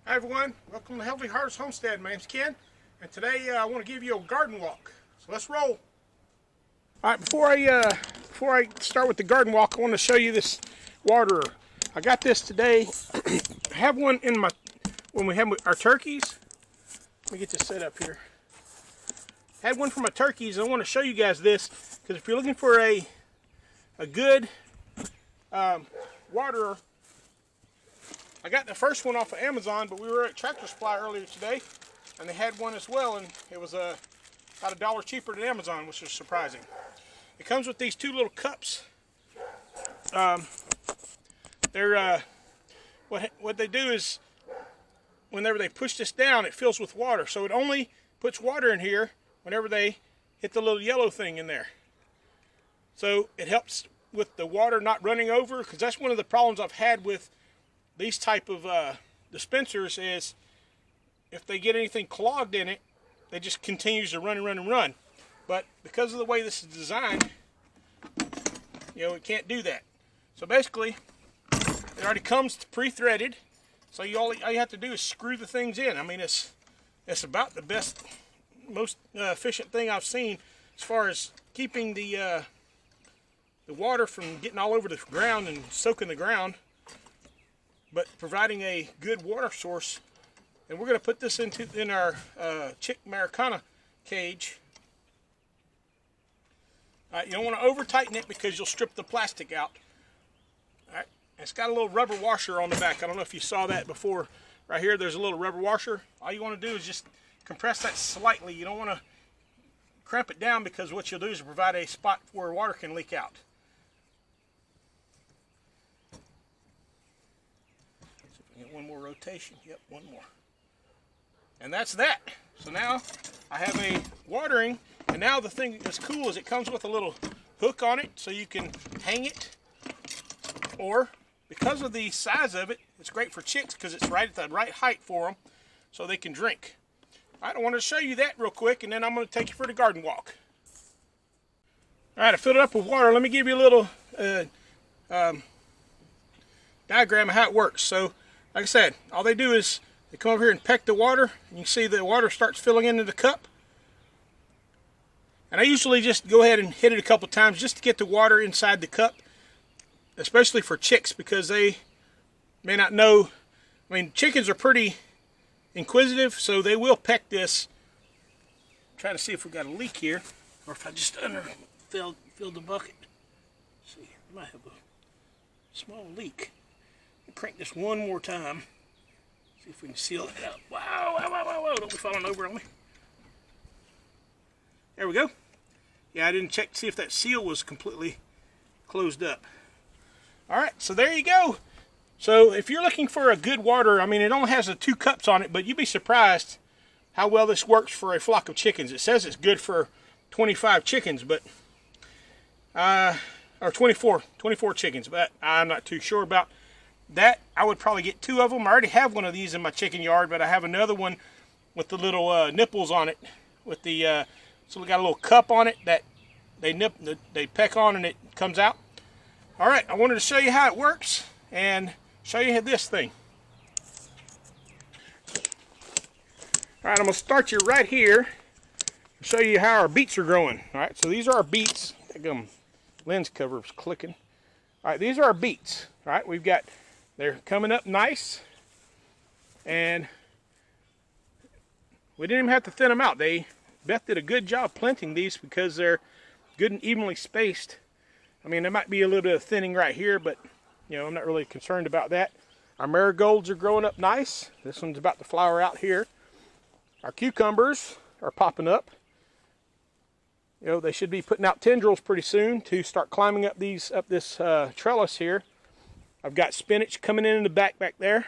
Hi everyone, welcome to Healthy Harvest Homestead. My name's Ken, and today I want to give you a garden walk. So let's roll. All right, before I start with the garden walk, I want to show you this waterer. I got this today. I have one in my when we have our turkeys. Let me get this set up here. I had one for my turkeys, and I want to show you guys this because if you're looking for a good waterer. I got the first one off of Amazon, but we were at Tractor Supply earlier today, and they had one as well, and it was about $1 cheaper than Amazon, which was surprising. It comes with these two little cups. They're what they do is whenever they push this down, it fills with water, so it only puts water in here whenever they hit the little yellow thing in there. So it helps with the water not running over, because that's one of the problems I've had with these type of dispensers is if they get anything clogged in it, they just continues to run and run and run. But because of the way this is designed, it can't do that. So basically, it already comes pre-threaded. So all you have to do is screw the things in. I mean, it's about the best, most efficient thing I've seen as far as keeping the water from getting all over the ground and soaking the ground, but providing a good water source. And we're going to put this in our chick Americana cage. You don't want to over tighten it because you'll strip the plastic out. All right, it's got a little rubber washer on the back. I don't know if you saw that before. Right here, there's a little rubber washer. All you want to do is just compress that slightly. You don't want to cramp it down, because what you'll do is provide a spot where water can leak out. One more rotation. Yep, one more. And that's that. So now I have a watering, and now the thing that's cool is it comes with a little hook on it so you can hang it, or because of the size of it, it's great for chicks because it's right at the right height for them so they can drink. All right, I wanted to show you that real quick, and then I'm going to take you for the garden walk. All right, I filled it up with water. Let me give you a little diagram of how it works. So like I said, all they do is they come over here and peck the water, and you can see the water starts filling into the cup. And I usually just go ahead and hit it a couple times just to get the water inside the cup, especially for chicks, because they may not know. I mean, chickens are pretty inquisitive, so they will peck this. Try to see if we got a leak here, or if I just filled the bucket. Let's see, I might have a small leak. Crank this one more time. See if we can seal it out. Wow, wow, wow, wow, wow. Don't be falling over on me. There we go. Yeah, I didn't check to see if that seal was completely closed up. Alright, so there you go. So if you're looking for a good water, I mean, it only has the 2 cups on it, but you'd be surprised how well this works for a flock of chickens. It says it's good for 25 chickens, but or 24 chickens, but I'm not too sure about that. I would probably get 2 of them. I already have one of these in my chicken yard, but I have another one with the little nipples on it. With the so we got a little cup on it that they peck on and it comes out. All right, I wanted to show you how it works and show you this thing. All right, I'm gonna start you right here and show you how our beets are growing. All right, so these are our beets. That lens cover is clicking. All right, these are our beets. All right, they're coming up nice, and we didn't even have to thin them out. Beth did a good job planting these because they're good and evenly spaced. I mean, there might be a little bit of thinning right here, but I'm not really concerned about that. Our marigolds are growing up nice. This one's about to flower out here. Our cucumbers are popping up. They should be putting out tendrils pretty soon to start climbing up this trellis here. I've got spinach coming in the back there,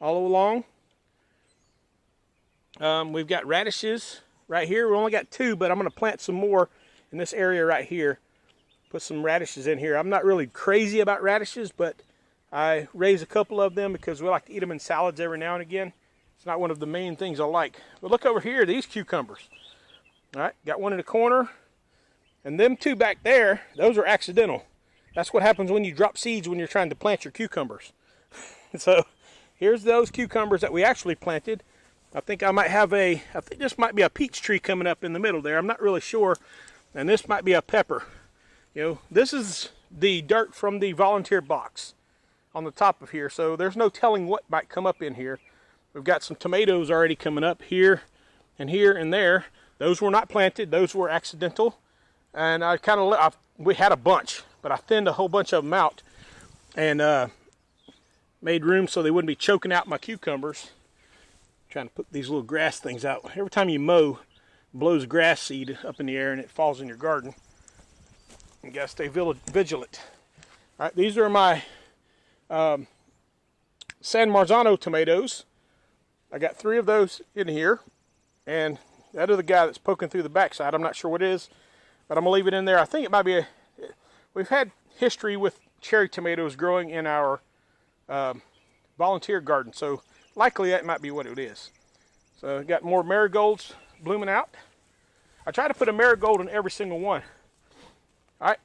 all along. We've got radishes right here. We only got 2, but I'm going to plant some more in this area right here. Put some radishes in here. I'm not really crazy about radishes, but I raise a couple of them because we like to eat them in salads every now and again. It's not one of the main things I like. But look over here, these cucumbers. All right, got one in the corner. And them 2 back there, those are accidental. That's what happens when you drop seeds when you're trying to plant your cucumbers. So here's those cucumbers that we actually planted. I think I think this might be a peach tree coming up in the middle there. I'm not really sure. And this might be a pepper. You know, this is the dirt from the volunteer box on the top of here. So there's no telling what might come up in here. We've got some tomatoes already coming up here and there. Those were not planted. Those were accidental. And we had a bunch, but I thinned a whole bunch of them out and made room so they wouldn't be choking out my cucumbers. Trying to put these little grass things out. Every time you mow, it blows grass seed up in the air and it falls in your garden. You gotta stay vigilant. All right, these are my San Marzano tomatoes. I got 3 of those in here, and that other guy that's poking through the backside, I'm not sure what it is, but I'm gonna leave it in there. I think it might be we've had history with cherry tomatoes growing in our volunteer garden, so likely that might be what it is. So I've got more marigolds blooming out. I try to put a marigold in every single one. All right,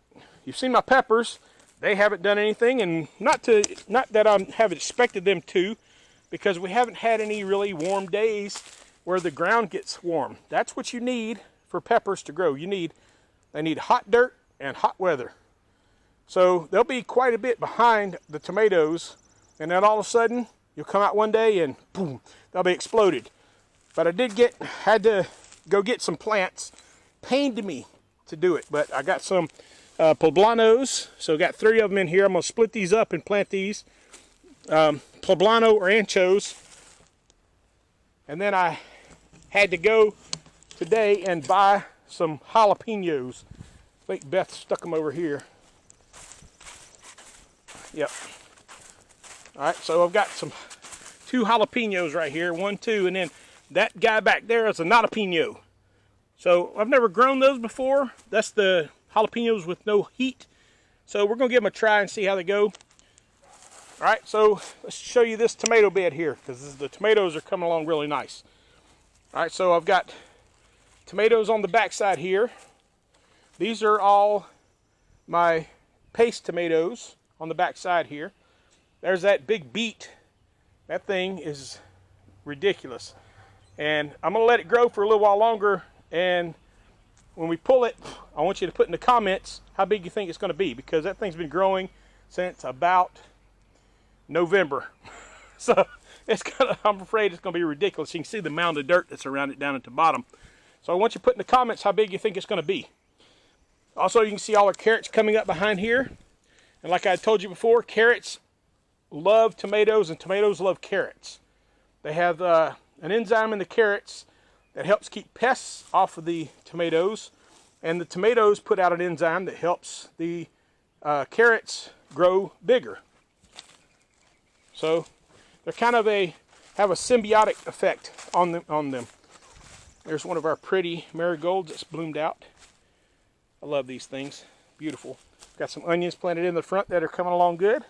you've seen my peppers. They haven't done anything, and not that I haven't expected them to, because we haven't had any really warm days where the ground gets warm. That's what you need for peppers to grow. They need hot dirt and hot weather. So they'll be quite a bit behind the tomatoes, and then all of a sudden you'll come out one day and boom, they'll be exploded. But I had to go get some plants. Pained me to do it, but I got some poblanos, so I got 3 of them in here. I'm gonna split these up and plant these poblano or anchos. And then I had to go today and buy some jalapenos. I think Beth stuck them over here. Yep. All right, so I've got 2 jalapenos right here, 1, 2, and then that guy back there is a jalapeno. So I've never grown those before. That's the jalapenos with no heat. So we're gonna give them a try and see how they go. All right, so let's show you this tomato bed here, because the tomatoes are coming along really nice. All right, so I've got tomatoes on the back side here. These are all my paste tomatoes on the back side here. There's that big beet. That thing is ridiculous. And I'm gonna let it grow for a little while longer, and when we pull it, I want you to put in the comments how big you think it's gonna be, because that thing's been growing since about November. So I'm afraid it's gonna be ridiculous. You can see the mound of dirt that's around it down at the bottom. So I want you to put in the comments how big you think it's gonna be. Also, you can see all our carrots coming up behind here. And like I told you before, carrots love tomatoes and tomatoes love carrots. They have an enzyme in the carrots that helps keep pests off of the tomatoes, and the tomatoes put out an enzyme that helps the carrots grow bigger. So they're kind of have a symbiotic effect on them. There's one of our pretty marigolds that's bloomed out. I love these things. Beautiful. Got some onions planted in the front that are coming along good.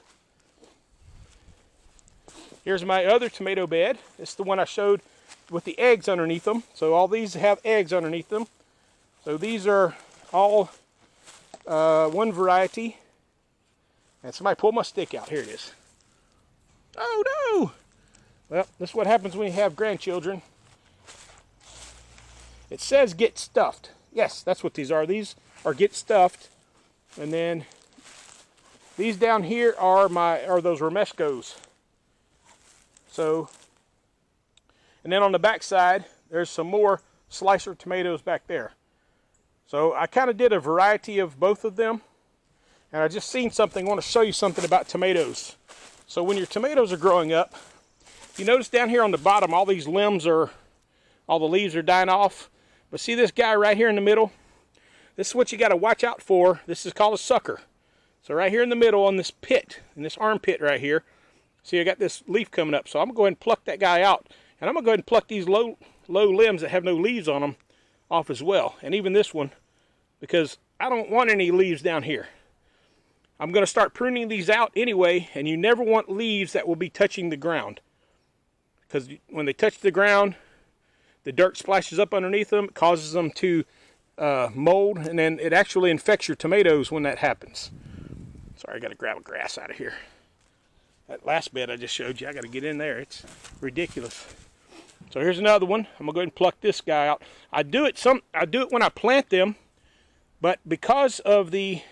Here's my other tomato bed. This is the one I showed with the eggs underneath them. So all these have eggs underneath them. So these are all one variety. And somebody pulled my stick out. Here it is. Oh no! Well, this is what happens when you have grandchildren. It says get stuffed. Yes, that's what these are. These are get stuffed. And then these down here are those romescos. So, and then on the back side, there's some more slicer tomatoes back there. So I kind of did a variety of both of them. And I just seen something. I want to show you something about tomatoes. So when your tomatoes are growing up, you notice down here on the bottom, all the leaves are dying off. But see this guy right here in the middle? This is what you got to watch out for. This is called a sucker. So right here in the middle on this pit, in this armpit right here, see I got this leaf coming up. So I'm going to go ahead and pluck that guy out. And I'm going to go ahead and pluck these low limbs that have no leaves on them off as well. And even this one, because I don't want any leaves down here. I'm going to start pruning these out anyway, and you never want leaves that will be touching the ground. Because when they touch the ground, the dirt splashes up underneath them, it causes them to mold, and then it actually infects your tomatoes when that happens. Sorry, I got to grab a grass out of here. That last bed I just showed you, I got to get in there. It's ridiculous. So here's another one. I'm gonna go ahead and pluck this guy out. I do it when I plant them, but because of this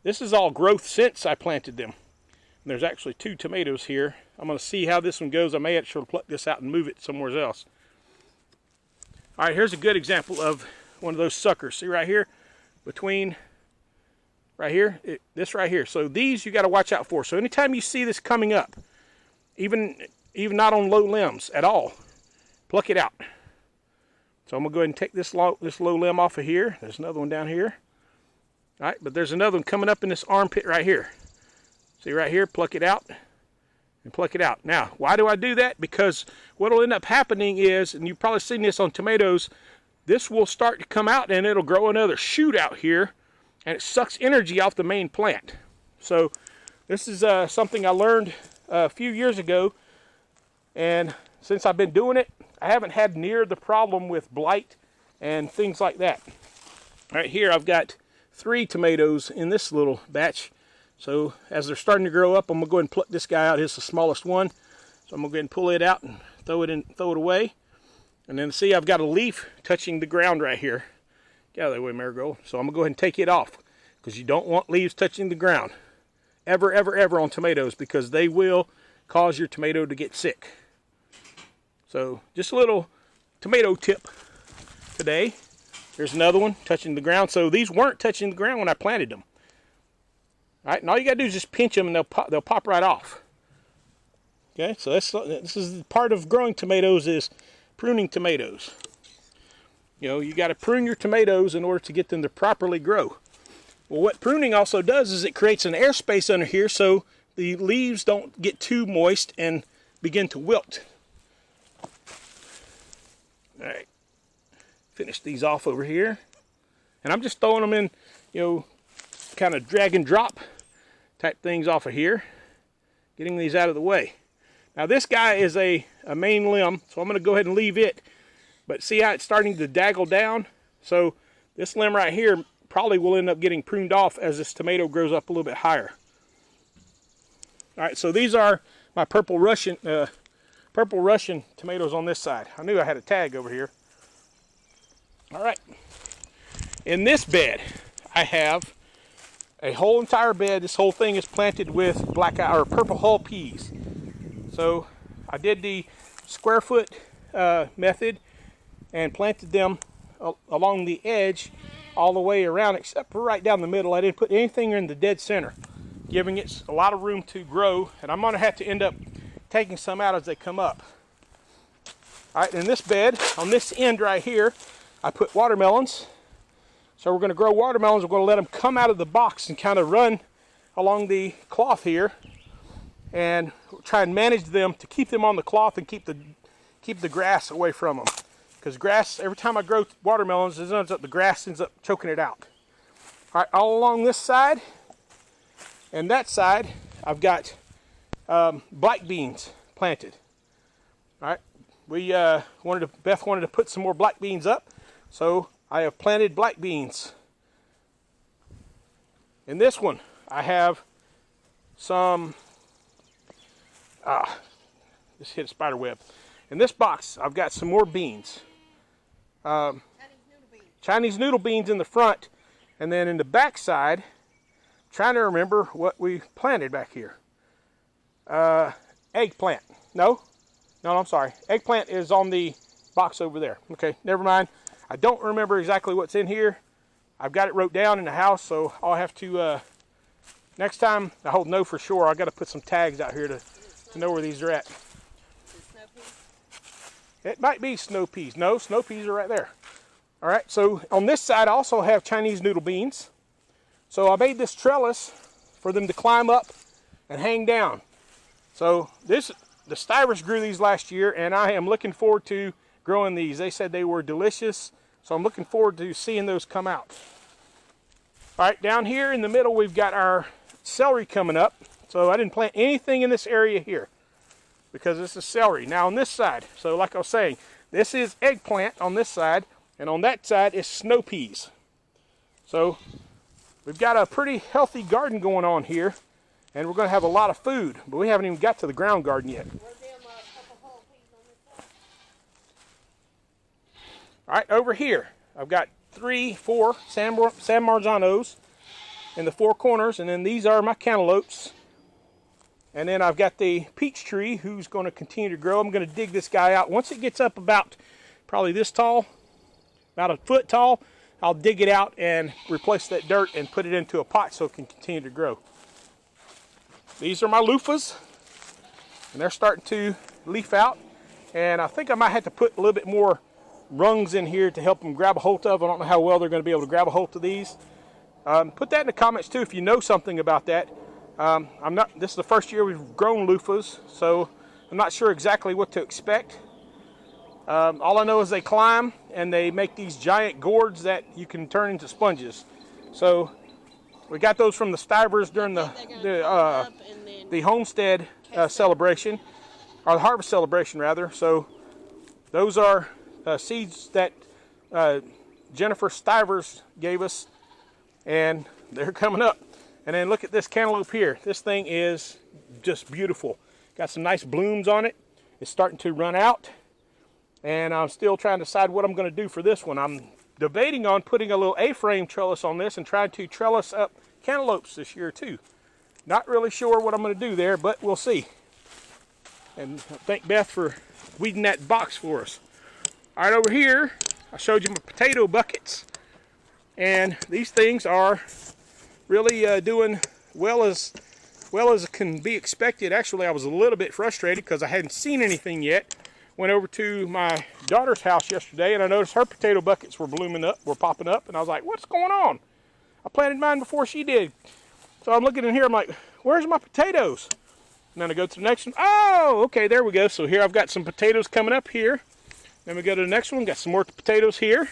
is all growth since I planted them. And there's actually 2 tomatoes here. I'm gonna see how this one goes. I may actually pluck this out and move it somewhere else. All right, here's a good example of one of those suckers. See right here, between right here, this right here. So these you got to watch out for. So anytime you see this coming up, even not on low limbs at all, pluck it out. So I'm gonna go ahead and take this low limb off of here. There's another one down here. All right, but there's another one coming up in this armpit right here. See right here, pluck it out and pluck it out. Now, why do I do that? Because what will end up happening is, and you've probably seen this on tomatoes, this will start to come out and it'll grow another shoot out here, and it sucks energy off the main plant. So this is something I learned a few years ago, and since I've been doing it, I haven't had near the problem with blight and things like that. Right here I've got 3 tomatoes in this little batch. So as they're starting to grow up, I'm gonna go ahead and pluck this guy out. Here's the smallest one. So I'm gonna go ahead and pull it out and throw it away. And then see, I've got a leaf touching the ground right here. Get out of that way, Marigold. So I'm gonna go ahead and take it off, because you don't want leaves touching the ground. Ever, ever, ever on tomatoes, because they will cause your tomato to get sick. So just a little tomato tip today. There's another one touching the ground. So these weren't touching the ground when I planted them. All right, and all you gotta do is just pinch them and they'll pop right off. Okay, so this is part of growing tomatoes, is pruning tomatoes. You know, you gotta prune your tomatoes in order to get them to properly grow. Well, what pruning also does is it creates an airspace under here so the leaves don't get too moist and begin to wilt. All right, finish these off over here. And I'm just throwing them in, you know, kind of drag and drop type things off of here, getting these out of the way. Now this guy is a main limb, so I'm going to go ahead and leave it. But see how it's starting to daggle down? So this limb right here probably will end up getting pruned off as this tomato grows up a little bit higher. All right, so these are my purple Russian tomatoes on this side. I knew I had a tag over here. All right, in this bed I have a whole entire bed. This whole thing is planted with purple hull peas. So I did the square foot method and planted them along the edge all the way around, except for right down the middle. I didn't put anything in the dead center, giving it a lot of room to grow, and I'm going to have to end up taking some out as they come up. All right, in this bed, on this end right here, I put watermelons. So we're going to grow watermelons. We're going to let them come out of the box and kind of run along the cloth here, and try and manage them to keep them on the cloth and keep the grass away from them. Because grass, every time I grow watermelons, the grass ends up choking it out. All right, all along this side and that side, I've got black beans planted. All right, Beth wanted to put some more black beans up, so I have planted black beans. In this one, I have some, just hit a spider web. In this box, I've got some more beans. Chinese noodle beans in the front, and then in the back side, I'm trying to remember what we planted back here. Eggplant. No, I'm sorry. Eggplant is on the box over there. Okay, never mind. I don't remember exactly what's in here. I've got it wrote down in the house, so I'll have to, next time I hold no for sure, I've got to put some tags out here to know where these are at. It might be snow peas. No, snow peas are right there. All right, so on this side I also have Chinese noodle beans. So I made this trellis for them to climb up and hang down. So the Stivers grew these last year, and I am looking forward to growing these. They said they were delicious, so I'm looking forward to seeing those come out. All right, down here in the middle we've got our celery coming up. So I didn't plant anything in this area here, because this is celery. Now on this side, so like I was saying, this is eggplant on this side, and on that side is snow peas. So we've got a pretty healthy garden going on here, And we're going to have a lot of food, but we haven't even got to the ground garden yet. All right, over here, I've got 4 San Marzanos in the 4 corners, and then these are my cantaloupes. And then I've got the peach tree who's going to continue to grow. I'm going to dig this guy out. Once it gets up about probably this tall, about a foot tall, I'll dig it out and replace that dirt and put it into a pot so it can continue to grow. These are my loofahs, and they're starting to leaf out. And I think I might have to put a little bit more rungs in here to help them grab a hold of. I don't know how well they're going to be able to grab a hold of these. Put that in the comments too if you know something about that. This is the first year we've grown loofahs, so I'm not sure exactly what to expect. All I know is they climb and they make these giant gourds that you can turn into sponges. So we got those from the Stivers during the Homestead celebration, or the harvest celebration rather. So those are seeds that Jennifer Stivers gave us, and they're coming up. And then look at this cantaloupe here. This thing is just beautiful. Got some nice blooms on it. It's starting to run out, and I'm still trying to decide what I'm going to do for this one. I'm debating on putting a little A-frame trellis on this and trying to trellis up cantaloupes this year too. Not really sure what I'm going to do there, but we'll see. And thank Beth for weeding that box for us. All right, over here, I showed you my potato buckets, and these things are really doing well as can be expected. Actually, I was a little bit frustrated because I hadn't seen anything yet. Went over to my daughter's house yesterday, and I noticed her potato buckets were popping up, and I was like, what's going on? I planted mine before she did. So I'm looking in here, I'm like, where's my potatoes? And then I go to the next one. Oh, okay, there we go. So here I've got some potatoes coming up here. Then we go to the next one, got some more potatoes here.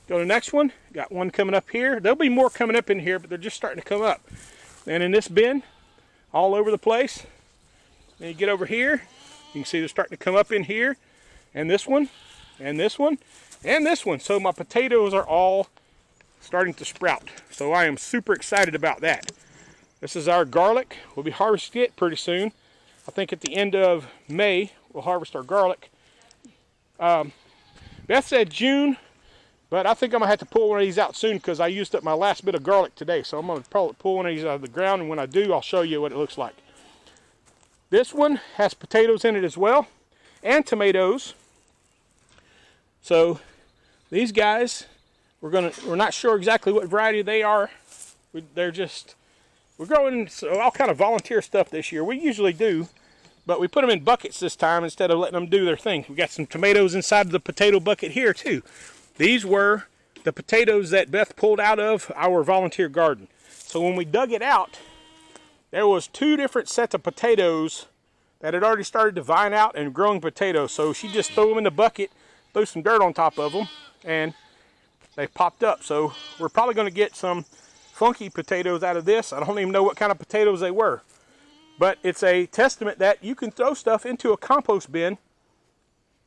Go to the next one, got one coming up here. There'll be more coming up in here, but they're just starting to come up. And in this bin, all over the place. Then you get over here, you can see they're starting to come up in here. And this one, and this one, and this one. So my potatoes are all starting to sprout. So I am super excited about that. This is our garlic. We'll be harvesting it pretty soon. I think at the end of May, we'll harvest our garlic. Beth said June, but I think I'm going to have to pull one of these out soon because I used up my last bit of garlic today. So I'm going to probably pull one of these out of the ground, and when I do, I'll show you what it looks like. This one has potatoes in it as well, and tomatoes. So these guys, we're not sure exactly what variety they are. We're growing all kind of volunteer stuff this year. We usually do, but we put them in buckets this time instead of letting them do their thing. We got some tomatoes inside of the potato bucket here too. These were the potatoes that Beth pulled out of our volunteer garden. So when we dug it out, there was 2 different sets of potatoes that had already started to vine out and growing potatoes. So she just threw them in the bucket, threw some dirt on top of them, and they popped up. So we're probably going to get some funky potatoes out of this. I don't even know what kind of potatoes they were. But it's a testament that you can throw stuff into a compost bin,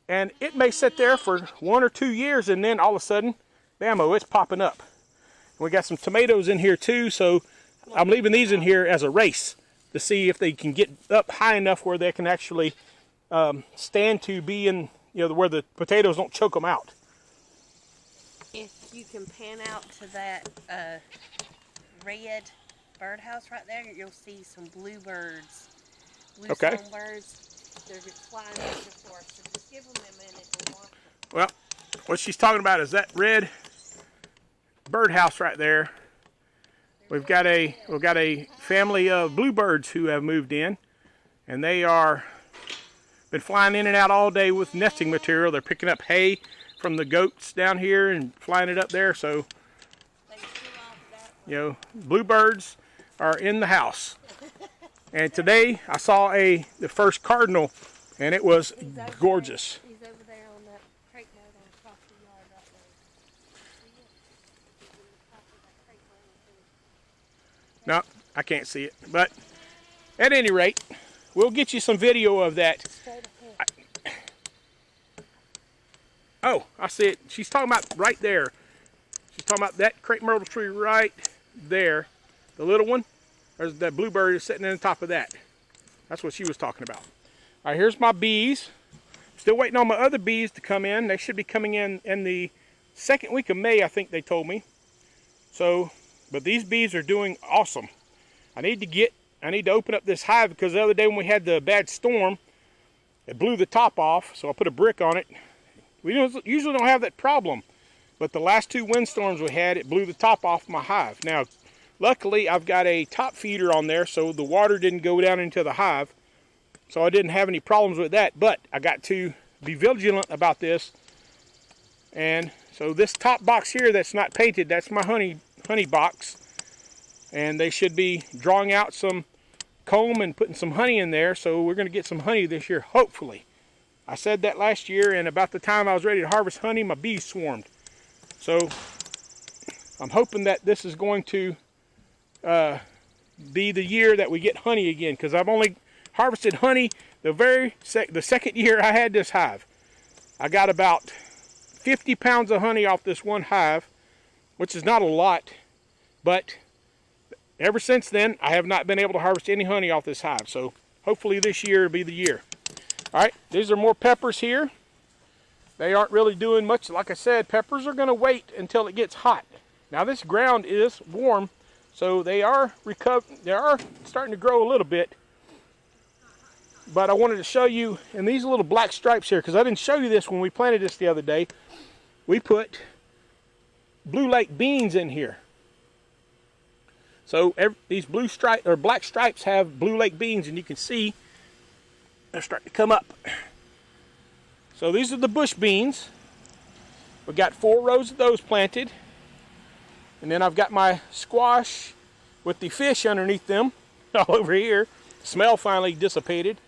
and it may sit there for 1 or 2 years, and then all of a sudden, bam-o, it's popping up. And we got some tomatoes in here too, so I'm leaving these in here as a race to see if they can get up high enough where they can actually stand to be in, where the potatoes don't choke them out. If you can pan out to that red birdhouse right there, you'll see some bluebirds. Blue songbirds. They're flying over for us. So just give them a minute to watch them. Well, what she's talking about is that red birdhouse right there. We've got a family of bluebirds who have moved in, and they are been flying in and out all day with nesting material. They're picking up hay from the goats down here and flying it up there. So, bluebirds are in the house. And today I saw the first cardinal, and it was gorgeous. He's over there on that crepe mode on top of the yard right there. No, I can't see it. But at any rate, we'll get you some video of that. Oh, I see it. She's talking about right there. She's talking about that crepe myrtle tree right there. The little one. There's that bluebird is sitting on top of that. That's what she was talking about. All right, here's my bees. Still waiting on my other bees to come in. They should be coming in the second week of May, I think they told me. So, but these bees are doing awesome. I need to open up this hive because the other day when we had the bad storm, it blew the top off, so I put a brick on it. We usually don't have that problem, but the last 2 windstorms we had, it blew the top off my hive. Now, luckily, I've got a top feeder on there, so the water didn't go down into the hive, so I didn't have any problems with that, but I got to be vigilant about this. And so this top box here that's not painted, that's my honey box, and they should be drawing out some comb and putting some honey in there, so we're going to get some honey this year, hopefully. I said that last year, and about the time I was ready to harvest honey, my bees swarmed. So I'm hoping that this is going to be the year that we get honey again, because I've only harvested honey the second year I had this hive. I got about 50 pounds of honey off this one hive, which is not a lot, but ever since then I have not been able to harvest any honey off this hive. So hopefully this year will be the year. All right, these are more peppers here. They aren't really doing much. Like I said, peppers are going to wait until it gets hot. Now this ground is warm, so they are starting to grow a little bit. But I wanted to show you, and these little black stripes here, because I didn't show you this when we planted this the other day. We put Blue Lake beans in here. So these black stripes have Blue Lake beans, and you can see they're starting to come up. So these are the bush beans. We've got 4 rows of those planted. And then I've got my squash with the fish underneath them all over here. The smell finally dissipated.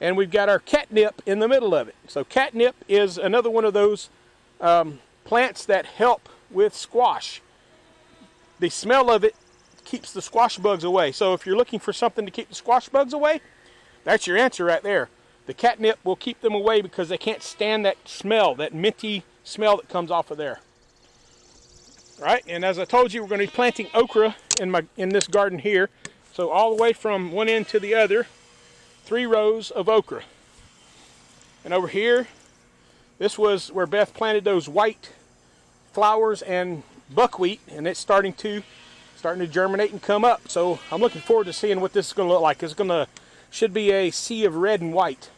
And we've got our catnip in the middle of it. So catnip is another one of those plants that help with squash. The smell of it keeps the squash bugs away. So if you're looking for something to keep the squash bugs away, that's your answer right there. The catnip will keep them away because they can't stand that smell, that minty smell that comes off of there. All right, and as I told you, we're going to be planting okra in this garden here. So all the way from one end to the other, 3 rows of okra. And over here, this was where Beth planted those white flowers and buckwheat, and it's starting to germinate and come up. So I'm looking forward to seeing what this is going to look like. Should be a sea of red and white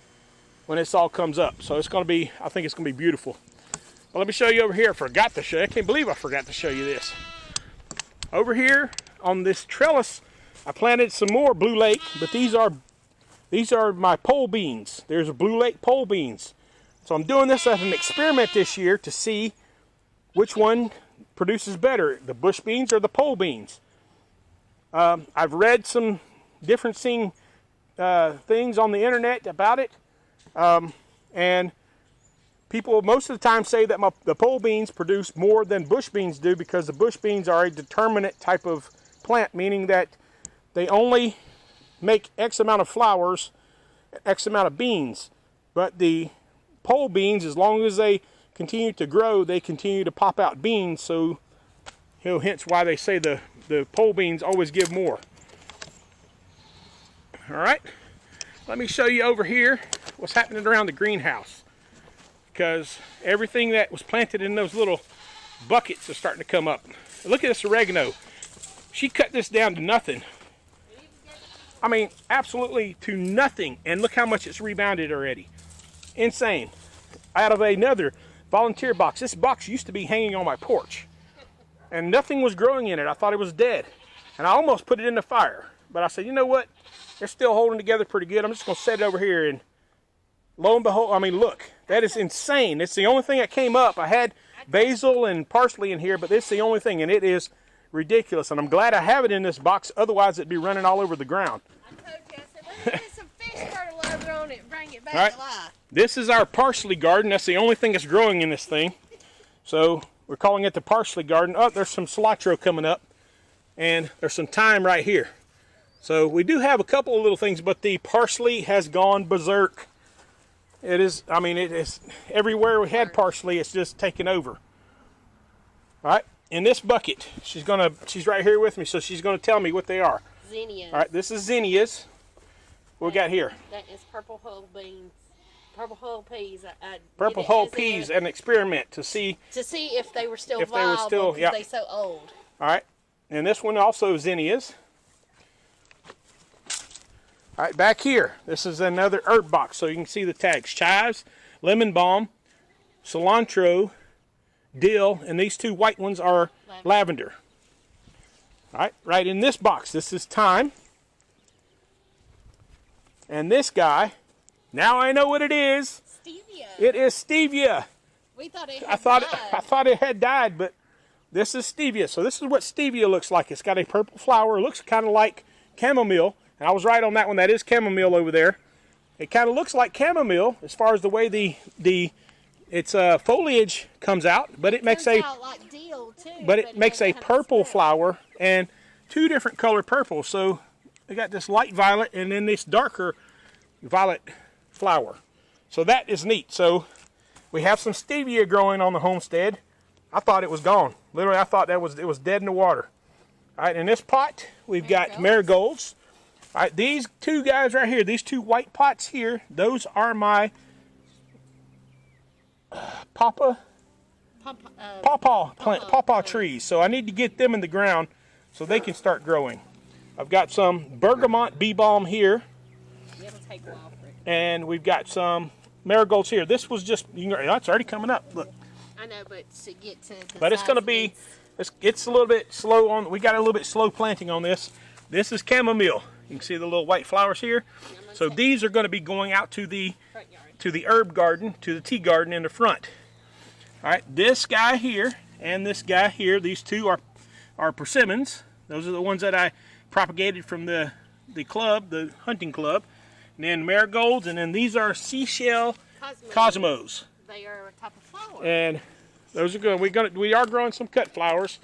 when this all comes up. So it's going to be, I think it's going to be beautiful. Well, let me show you over here. I forgot to show you. I can't believe I forgot to show you this. Over here on this trellis, I planted some more Blue Lake, but these are my pole beans. There's Blue Lake pole beans. So I'm doing this as an experiment this year to see which one produces better, the bush beans or the pole beans. I've read some different things on the internet about it, and people most of the time say that the pole beans produce more than bush beans do, because the bush beans are a determinate type of plant, meaning that they only make X amount of flowers, X amount of beans. But the pole beans, as long as they continue to grow, they continue to pop out beans. So, hence why they say the pole beans always give more. All right, let me show you over here what's happening around the greenhouse, because everything that was planted in those little buckets is starting to come up. Look at this oregano. She cut this down to nothing. I mean, absolutely to nothing. And look how much it's rebounded already. Insane. Out of another volunteer box. This box used to be hanging on my porch, and nothing was growing in it. I thought it was dead, and I almost put it in the fire. But I said, you know what? They're still holding together pretty good. I'm just going to set it over here, and lo and behold, I mean, look, that is insane. It's the only thing that came up. I had basil and parsley in here, but this is the only thing, and it is ridiculous. And I'm glad I have it in this box. Otherwise, it'd be running all over the ground. I told you, I said, let's get some fish fertilizer on it and bring it back All right. to life. This is our parsley garden. That's the only thing that's growing in this thing. So we're calling it the parsley garden. Oh, there's some cilantro coming up, and there's some thyme right here. So we do have a couple of little things, but the parsley has gone berserk. It is, I mean, it is everywhere we had parsley, it's just taken over. All right, in this bucket, she's right here with me, so she's gonna tell me what they are. zinnias. All right, this is zinnias. What we got here? That is purple hull beans. Purple hull peas. I Purple hull peas, an experiment to see if they were still if viable, they were still, because they so old. All right, and this one also zinnias. All right, back here, this is another herb box, so you can see the tags: chives, lemon balm, cilantro, dill, and these two white ones are lavender. All right, right in this box, this is thyme. And this guy, now I know what it is. Stevia. It is stevia. We thought it I had thought it had died, but this is stevia. So this is what stevia looks like. It's got a purple flower. It looks kind of like chamomile. And I was right on that one. That is chamomile over there. It kind of looks like chamomile as far as the way its foliage comes out, but it makes out like deal too, but it makes a purple flower and two different color purples. So they got this light violet and then this darker violet flower. So that is neat. So we have some stevia growing on the homestead. I thought it was gone. Literally, I thought it was dead in the water. All right, in this pot, we've got marigolds. All right, these two guys right here, these two white pots here, those are my pawpaw trees. So I need to get them in the ground so they can start growing. I've got some bergamot bee balm here. It'll take a while for it. And we've got some marigolds here. This was just, it's already coming up. Look. I know, but to get to the But it's going to be, it's a little bit slow on, we got a little bit slow planting on this. This is chamomile. You can see the little white flowers here. So these are going to be going out to the herb garden, to the tea garden in the front. All right, this guy here and this guy here, these two are persimmons. Those are the ones that I propagated from the club, the hunting club. And then marigolds, and then these are seashell cosmos. They are a type of flower. And those are good. We are growing some cut flowers.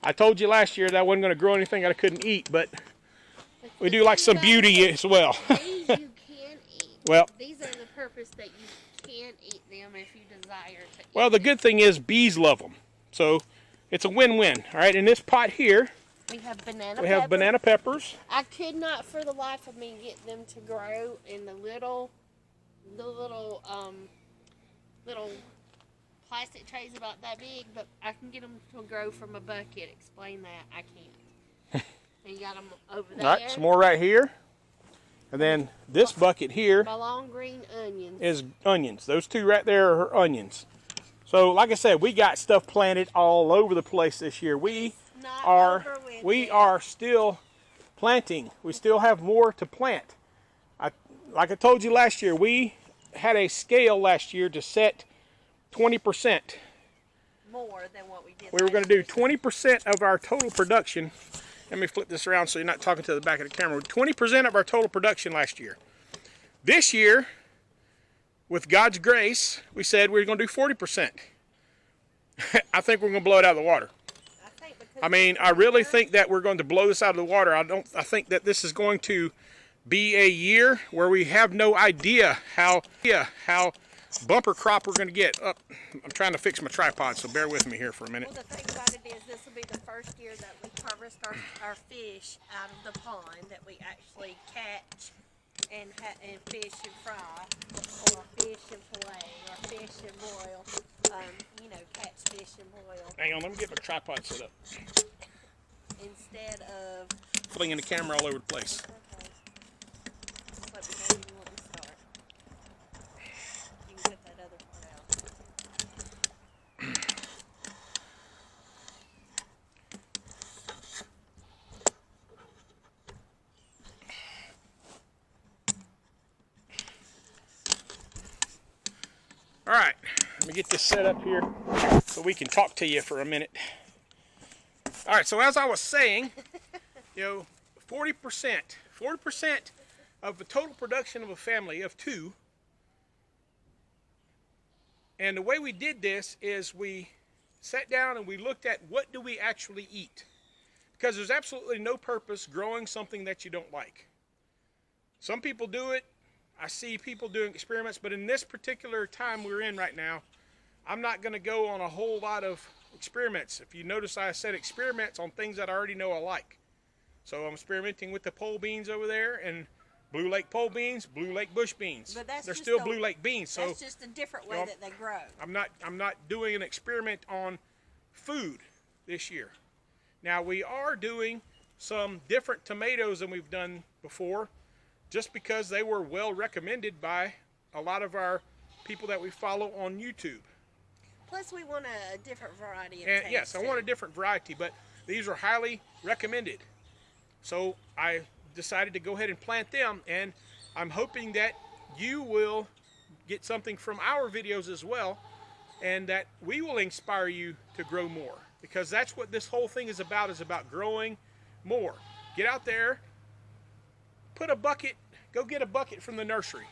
I told you last year that I wasn't going to grow anything that I couldn't eat, but we do like some beauty as well. These you can eat. Well, these are the purpose that you can eat them if you desire to. Well, the good thing is bees love them, so it's a win-win. All right, in this pot here, we have banana peppers. I could not, for the life of me, get them to grow in the little plastic trays about that big, but I can get them to grow from a bucket. Explain that. I can't. And you got them over there. All right, some more right here. And then this bucket here my long green onions. Is onions. Those two right there are onions. So, like I said, we got stuff planted all over the place this year. We are still planting. We still have more to plant. Like I told you last year, we had a scale last year to set 20% more than what we did. We were going to do 20% of our total production. Let me flip this around so you're not talking to the back of the camera. 20% of our total production last year. This year, with God's grace, we said we were going to do 40%. I think we're going to blow it out of the water. I really think that we're going to blow this out of the water. I think that this is going to be a year where we have no idea how bumper crop we're going to get. I'm trying to fix my tripod, so bear with me here for a minute. Well, the thing about it is this will be the first year that we harvest our fish out of the pond, that we actually catch and fish and fry, or fish and fillet, or fish and boil. Catch fish and boil. Hang on, let me get my tripod set up. Instead of flinging the camera all over the place. You can put that other part out. All right, let me get this set up here so we can talk to you for a minute. All right, so as I was saying, 40% of the total production of a family of two. And the way we did this is we sat down and we looked at what do we actually eat. Because there's absolutely no purpose growing something that you don't like. Some people do it. I see people doing experiments, but in this particular time we're in right now, I'm not going to go on a whole lot of experiments. If you notice, I said experiments on things that I already know I like. So I'm experimenting with the pole beans over there, and Blue Lake pole beans, Blue Lake bush beans. But that's They're just still Blue Lake beans. So that's just a different way that they grow. I'm not doing an experiment on food this year. Now we are doing some different tomatoes than we've done before, just because they were well recommended by a lot of our people that we follow on YouTube. Plus, we want a different variety of And taste. yes, I want a different variety, but these are highly recommended. So I decided to go ahead and plant them, and I'm hoping that you will get something from our videos as well, and that we will inspire you to grow more, because that's what this whole thing is about growing more. Get out there, put a bucket, go get a bucket from the nursery.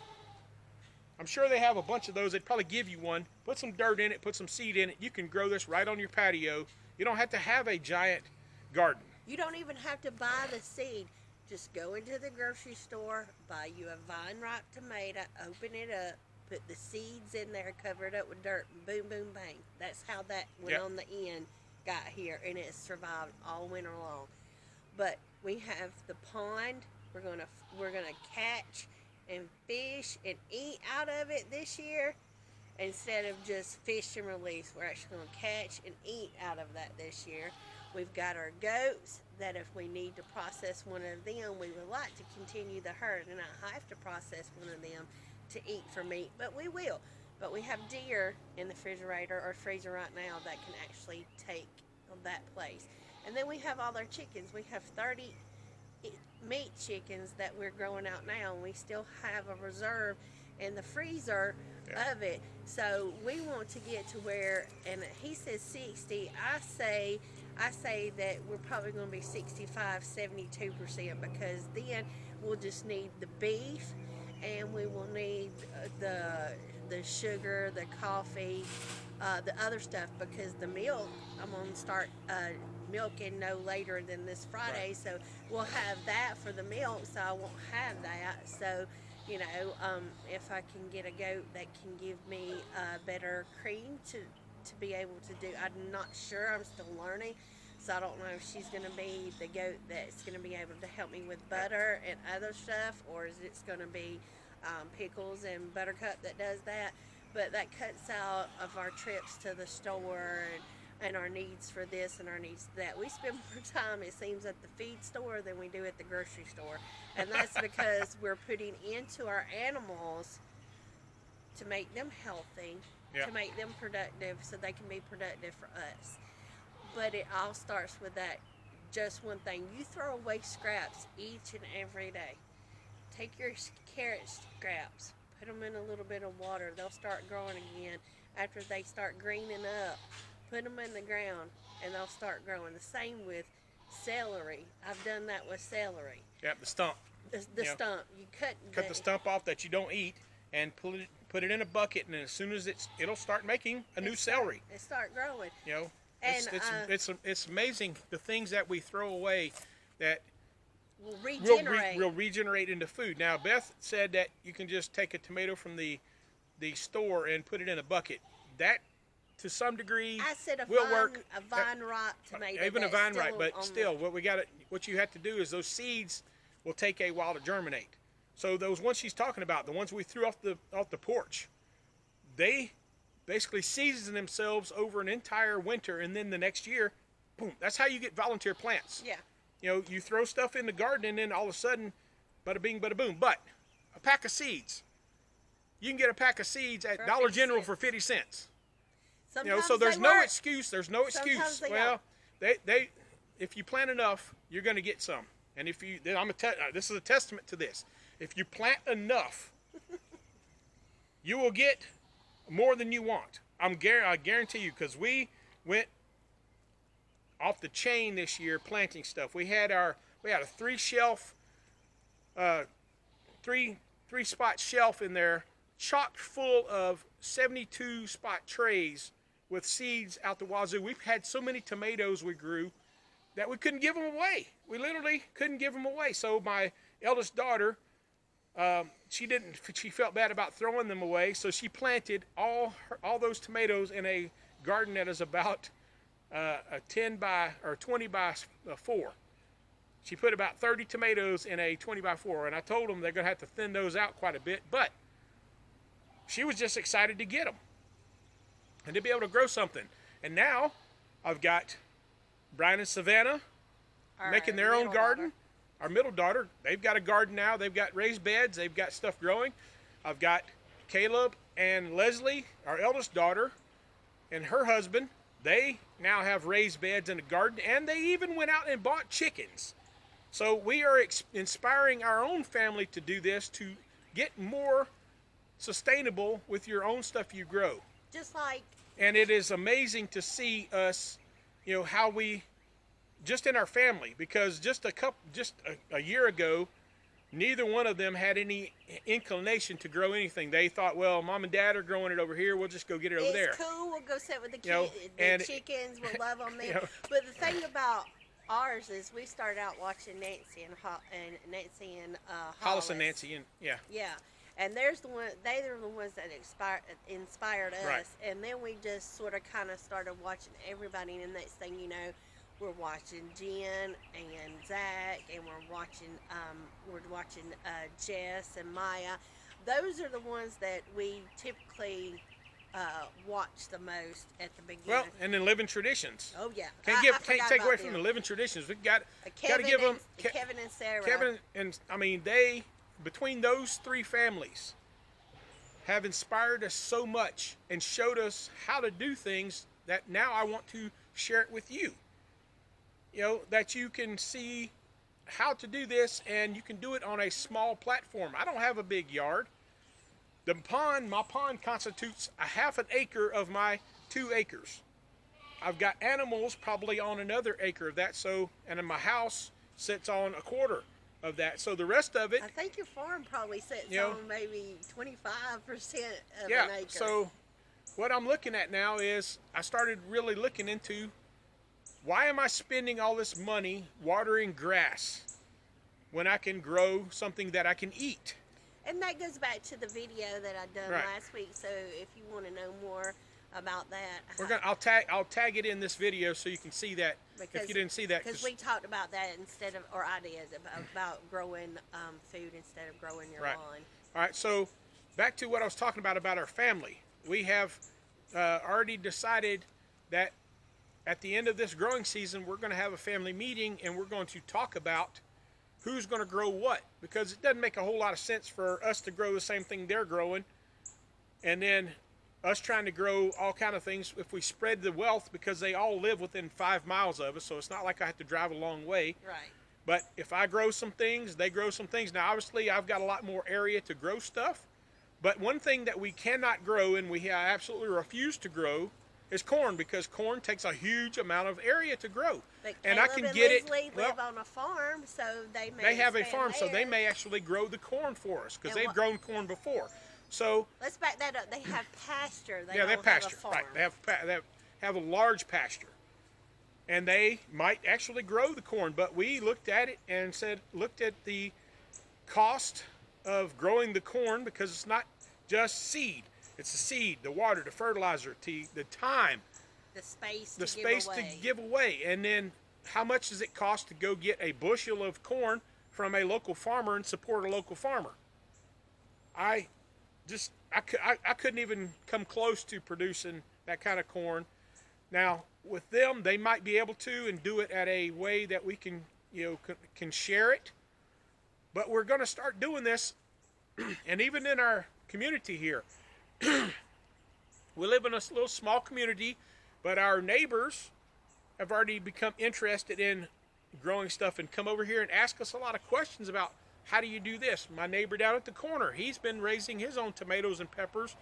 I'm sure they have a bunch of those. They'd probably give you one. Put some dirt in it, put some seed in it. You can grow this right on your patio. You don't have to have a giant garden. You don't even have to buy the seed. Just go into the grocery store, buy you a vine-ripe tomato, open it up, put the seeds in there, cover it up with dirt, and boom, boom, bang. That's how that one on the end got here, and it survived all winter long. But we have the pond. We're gonna catch and fish and eat out of it this year, instead of just fish and release. We're actually going to catch and eat out of that this year. We've got our goats that if we need to process one of them, we would like to continue the herd and not have to process one of them to eat for meat, but we will. But we have deer in the refrigerator or freezer right now that can actually take that place. And then we have all our chickens. We have 30 meat chickens that we're growing out now, and we still have a reserve in the freezer of it. So we want to get to where, and he says 60, I say that we're probably going to be 65-72%, because then we'll just need the beef, and we will need the sugar, the coffee, the other stuff, because the milk, I'm going to start milking no later than this Friday, so we'll have that for the milk, so I won't have that. So, you know, if I can get a goat that can give me better cream to be able to do, I'm not sure, I'm still learning. So I don't know if she's going to be the goat that's going to be able to help me with butter and other stuff, or is it going to be Pickles and Buttercup that does that. But that cuts out of our trips to the store and our needs for this and our needs for that. We spend more time, it seems, at the feed store than we do at the grocery store. And that's because we're putting into our animals to make them healthy, to make them productive, so they can be productive for us. But it all starts with that just one thing. You throw away scraps each and every day. Take your carrot scraps, put them in a little bit of water. They'll start growing again after they start greening up. Put them in the ground and they'll start growing. The same with celery. I've done that with celery. Yep, the stump. The stump. You cut the stump off that you don't eat, and put it in a bucket, and as soon as it'll start making a new celery. It start growing. You know, And it's amazing the things that we throw away that will regenerate. Will regenerate into food. Now, Beth said that you can just take a tomato from the store and put it in a bucket. That, to some degree, I said will work. A vine-ripe tomato. Even a vine-ripe, but still, what you have to do is those seeds will take a while to germinate. So those ones she's talking about, the ones we threw off the porch, they basically season themselves over an entire winter, and then the next year, boom. That's how you get volunteer plants. Yeah. You know, you throw stuff in the garden, and then all of a sudden, bada bing, bada boom. But a pack of seeds, you can get a pack of seeds at Dollar General for 50 cents. Sometimes you know, so there's no excuse. There's no excuse. Well, they if you plant enough, you're going to get some. And if you, this is a testament to this. If you plant enough, you will get more than you want. I guarantee you, because we went off the chain this year planting stuff. We had a 3-shelf, 3-spot shelf in there, chock full of 72 spot trays with seeds out the wazoo. We've had so many tomatoes we grew that we couldn't give them away. We literally couldn't give them away. So my eldest daughter, she felt bad about throwing them away, so she planted all those tomatoes in a garden that is about a 10 by or 20 by 4. She put about 30 tomatoes in a 20x4, and I told them they're going to have to thin those out quite a bit, but she was just excited to get them and to be able to grow something. And now I've got Brian and Savannah making their own garden. Our middle daughter, they've got a garden now. They've got raised beds. They've got stuff growing. I've got Caleb and Leslie, our eldest daughter, and her husband. They now have raised beds in a garden, and they even went out and bought chickens. So we are inspiring our own family to do this, to get more sustainable with your own stuff you grow. Just like. And it is amazing to see us, how we, just in our family, because just a year ago, neither one of them had any inclination to grow anything. They thought, well, mom and dad are growing it over here. We'll just go get it over there. It's cool. We'll go sit with the chickens. We'll love on them. But the thing about ours is we started out watching Nancy and Hollis and Nancy, and yeah. And they're the ones that inspired us. Right. And then we just sort of kind of started watching everybody. And the next thing you know, we're watching Jen and Zach, and we're watching Jess and Maya. Those are the ones that we typically watch the most at the beginning. Well, and then living traditions. Oh yeah, Can't take away from the living traditions. We got to give them Kevin and Sarah. Kevin and they, between those three families, have inspired us so much and showed us how to do things that now I want to share it with you. That you can see how to do this, and you can do it on a small platform. I don't have a big yard. My pond constitutes a half an acre of my 2 acres. I've got animals probably on another acre of that, and then my house sits on a quarter of that. So the rest of it, I think your farm probably sits on maybe 25% of an acre. So what I'm looking at now is I started really looking into, why am I spending all this money watering grass when I can grow something that I can eat? And that goes back to the video that I done last week. So if you want to know more about that, I'll tag it in this video so you can see that. If you didn't see that, because we talked about that or I did about growing food instead of growing your lawn. All right. So back to what I was talking about our family. We have already decided that at the end of this growing season, we're going to have a family meeting, and we're going to talk about who's going to grow what, because it doesn't make a whole lot of sense for us to grow the same thing they're growing, and then us trying to grow all kind of things if we spread the wealth, because they all live within 5 miles of us, so it's not like I have to drive a long way. Right. But if I grow some things, they grow some things. Now, obviously, I've got a lot more area to grow stuff, but one thing that we cannot grow, and we absolutely refuse to grow, is corn, because corn takes a huge amount of area to grow. But and Caleb I can and get Leslie it. live on a farm, so they have a farm, so they may actually grow the corn for us, because they've grown corn before. So let's back that up. They have pasture. They have pasture. Have a farm. Right. They have a large pasture, and they might actually grow the corn. But we looked at it and looked at the cost of growing the corn, because it's not just seed. It's the seed, the water, the fertilizer, the time, the space to give away. And then how much does it cost to go get a bushel of corn from a local farmer and support a local farmer? I couldn't even come close to producing that kind of corn. Now, with them, they might be able to, and do it at a way that we can share it. But we're going to start doing this, and even in our community here, we live in a little small community, but our neighbors have already become interested in growing stuff and come over here and ask us a lot of questions about, how do you do this? My neighbor down at the corner, he's been raising his own tomatoes and peppers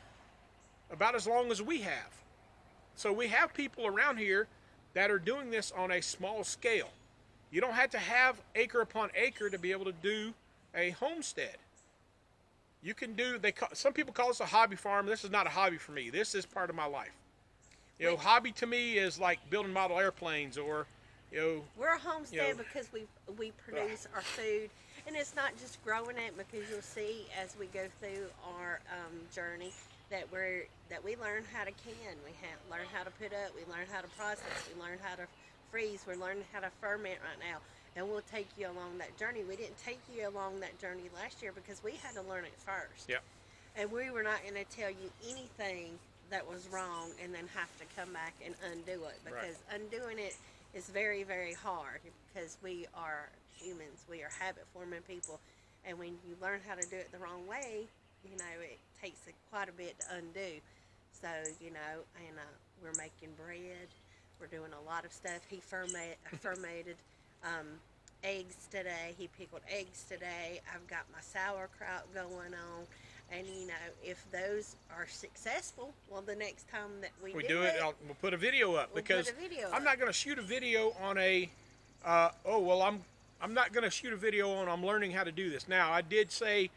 about as long as we have. So we have people around here that are doing this on a small scale. You don't have to have acre upon acre to be able to do a homestead. You can do, some people call this a hobby farm. This is not a hobby for me. This is part of my life. Hobby to me is like building model airplanes, or, We're a homestead because we produce our food, and it's not just growing it, because you'll see as we go through our journey that we learn how to can. We learn how to put up. We learn how to process. We learn how to freeze. We're learning how to ferment right now. and we'll take you along that journey. We didn't take you along that journey last year because we had to learn it first. Yep. And we were not going to tell you anything that was wrong and then have to come back and undo it, because undoing it is very, very hard, because we are humans. We are habit-forming people. And when you learn how to do it the wrong way, you know, it takes quite a bit to undo. So, you know, and we're making bread. We're doing a lot of stuff. He fermented eggs today. He pickled eggs today. I've got my sauerkraut going on. And, you know, if those are successful, well, the next time that we do it, we'll put a video up, because I'm not going to shoot a video on a, I'm not going to shoot a video on I'm learning how to do this. Now, I did say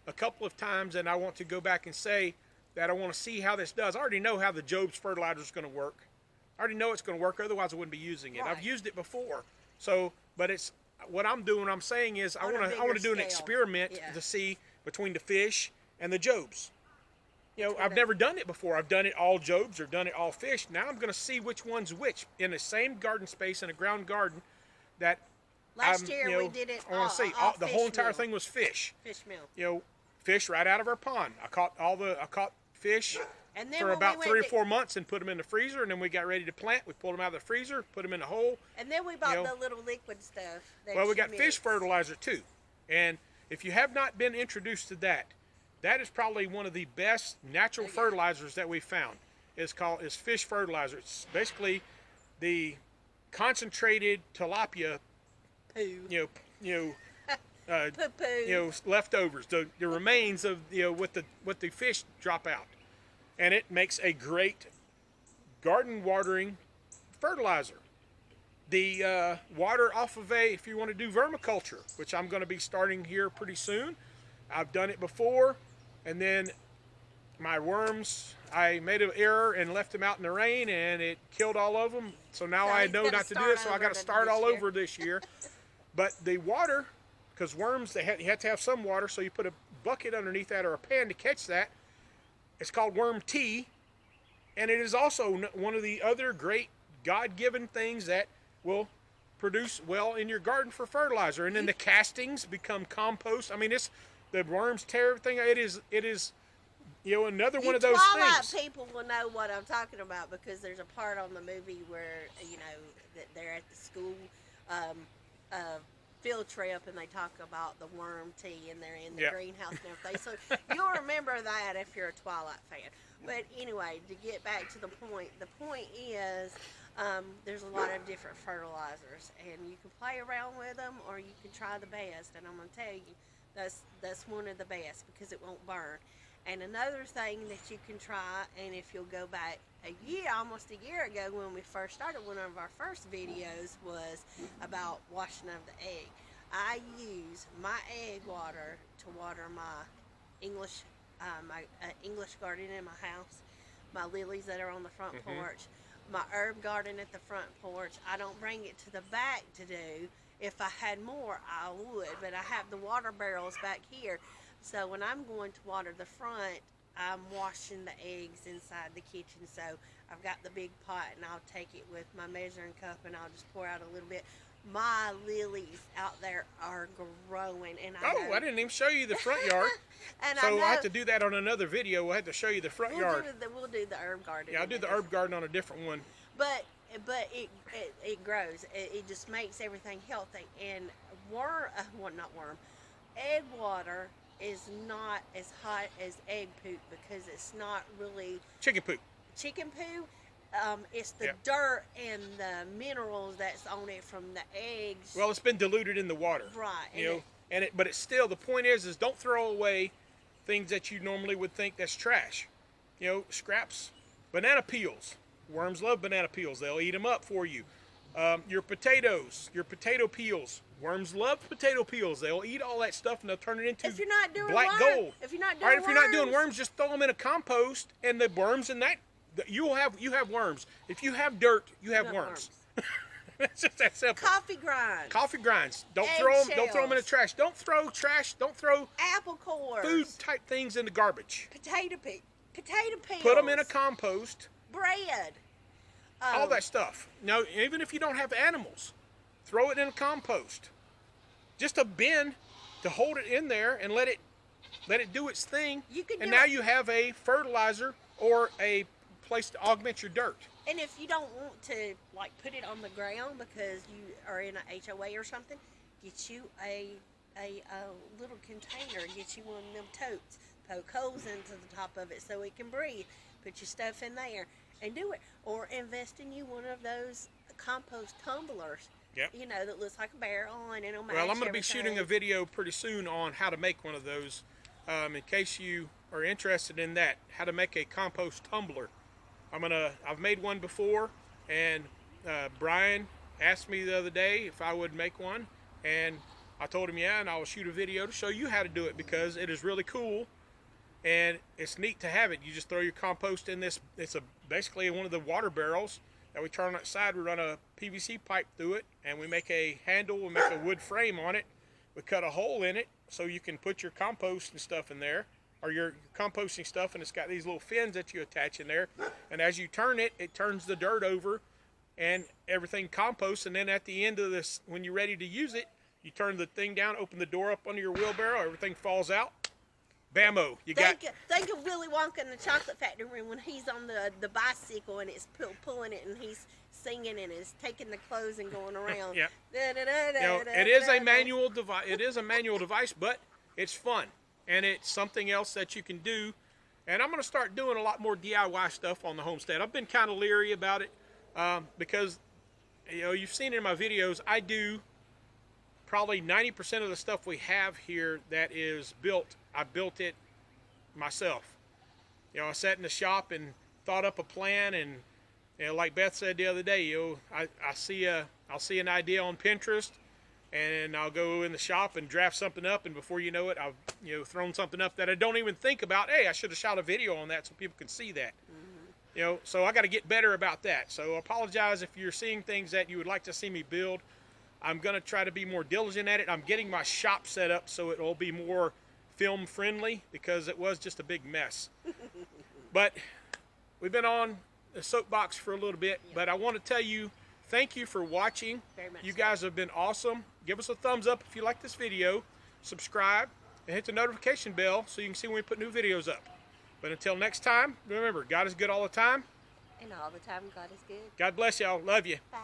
a couple of times, and I want to go back and say that I want to see how this does. I already know how the Job's fertilizer is going to work. I already know it's going to work, otherwise I wouldn't be using it. Right. I've used it before. So, but it's, what I'm doing, what I'm saying is I want to do an experiment to see between the fish and the Job's. You know, I've never done it before. I've done it all Job's or done it all fish. Now I'm going to see which one's which in the same garden space, in a ground garden, that last year we did it I want to say the whole entire thing was fish. Fish meal. You know, fish right out of our pond. I caught fish and then for about 3 or 4 months and put them in the freezer, and then we got ready to plant. We pulled them out of the freezer, put them in the hole. And then we bought the little liquid stuff. Well, we got fish fertilizer too. And if you have not been introduced to that, that is probably one of the best natural fertilizers that we found. It's called fish fertilizer. It's basically the concentrated tilapia poo. Leftovers, the remains of what the fish drop out, and it makes a great garden watering fertilizer. The water off of if you want to do vermiculture, which I'm going to be starting here pretty soon. I've done it before, and then my worms, I made an error and left them out in the rain, and it killed all of them. So now I know not to do it, so I got to start all over this year. But the water, because worms, you have to have some water, so you put a bucket underneath that or a pan to catch that. It's called worm tea, and it is also one of the other great God-given things that will produce well in your garden for fertilizer. And then the castings become compost. I mean, the worms tear everything. It is another one of those Twilight things. People will know what I'm talking about, because there's a part on the movie where that they're at the school field trip, and they talk about the worm tea, and they're in the greenhouse and everything. So you'll remember that if you're a Twilight fan. But anyway, to get back to the point is there's a lot of different fertilizers, and you can play around with them, or you can try the best. And I'm going to tell you, that's one of the best, because it won't burn. And another thing that you can try, and if you'll go back almost a year ago when we first started, one of our first videos was about washing of the egg. I use my egg water to water my English garden in my house, my lilies that are on the front porch, my herb garden at the front porch. I don't bring it to the back to do. If I had more, I would, but I have the water barrels back here. So when I'm going to water the front, I'm washing the eggs inside the kitchen. So I've got the big pot, and I'll take it with my measuring cup, and I'll just pour out a little bit. My lilies out there are growing, and I didn't even show you the front yard. And so I have to do that on another video. We'll have to show you the front yard. We'll do the herb garden. Yeah, I'll do the herb garden on a different one. But it grows. It just makes everything healthy. And egg water is not as hot as egg poop, because it's not really chicken poop. It's the dirt and the minerals that's on it from the eggs. Well, it's been diluted in the water, right? But it's still, the point is don't throw away things that you normally would think that's trash. Scraps, banana peels. Worms love banana peels. They'll eat them up for you. Your potatoes, your potato peels. Worms love potato peels. They'll eat all that stuff, and they'll turn it into black gold. If you're not doing worms, just throw them in a compost, and the worms in that, you have worms. If you have dirt, you have worms. It's just that simple. Coffee grinds. Don't throw them in the trash. Don't throw trash. Don't throw apple cores. Food type things in the garbage. Potato peels. Put them in a compost. Bread. All that stuff. Now, even if you don't have animals, throw it in a compost. Just a bin to hold it in there and let it do its thing. And now you have a fertilizer or a place to augment your dirt. And if you don't want to like put it on the ground because you are in a HOA or something, get you a little container. Get you one of them totes. Poke holes into the top of it so it can breathe. Put your stuff in there and do it. Or invest in you one of those compost tumblers. Yep. You know, that looks like a barrel and it'll match. Well, I'm going to be everything. shooting a video pretty soon on how to make one of those. In case you are interested in that, how to make a compost tumbler. I've made one before, and Brian asked me the other day if I would make one, and I told him yeah, and I will shoot a video to show you how to do it because it is really cool, and it's neat to have it. You just throw your compost in this. It's basically one of the water barrels that we turn on its side. We run a PVC pipe through it, and we make a handle. We make a wood frame on it. We cut a hole in it so you can put your compost and stuff in there, or your composting stuff, and it's got these little fins that you attach in there. And as you turn it, it turns the dirt over, and everything composts. And then at the end of this, when you're ready to use it, you turn the thing down, open the door up under your wheelbarrow, everything falls out. Bammo! Think of Willy Wonka in the Chocolate Factory when he's on the bicycle and it's pulling it and he's singing and is taking the clothes and going around. Yeah. It is a manual device. It is a manual device, but it's fun and it's something else that you can do. And I'm going to start doing a lot more DIY stuff on the homestead. I've been kind of leery about it because you've seen in my videos I do probably 90% of the stuff we have here that is built. I built it myself. I sat in the shop and thought up a plan, and like Beth said the other day, I'll see an idea on Pinterest, and I'll go in the shop and draft something up, and before you know it, I've thrown something up that I don't even think about. Hey, I should have shot a video on that so people can see that. Mm-hmm. So I got to get better about that. So I apologize if you're seeing things that you would like to see me build. I'm going to try to be more diligent at it. I'm getting my shop set up so it will be more film friendly because it was just a big mess. But we've been on the soapbox for a little bit, but I want to tell you thank you for watching. Very much you so. guys have been awesome. Give us a thumbs up if you like this video, subscribe, and hit the notification bell so you can see when we put new videos up. But until next time, remember, God is good all the time. And all the time, God is good. God bless y'all. Love you. Bye.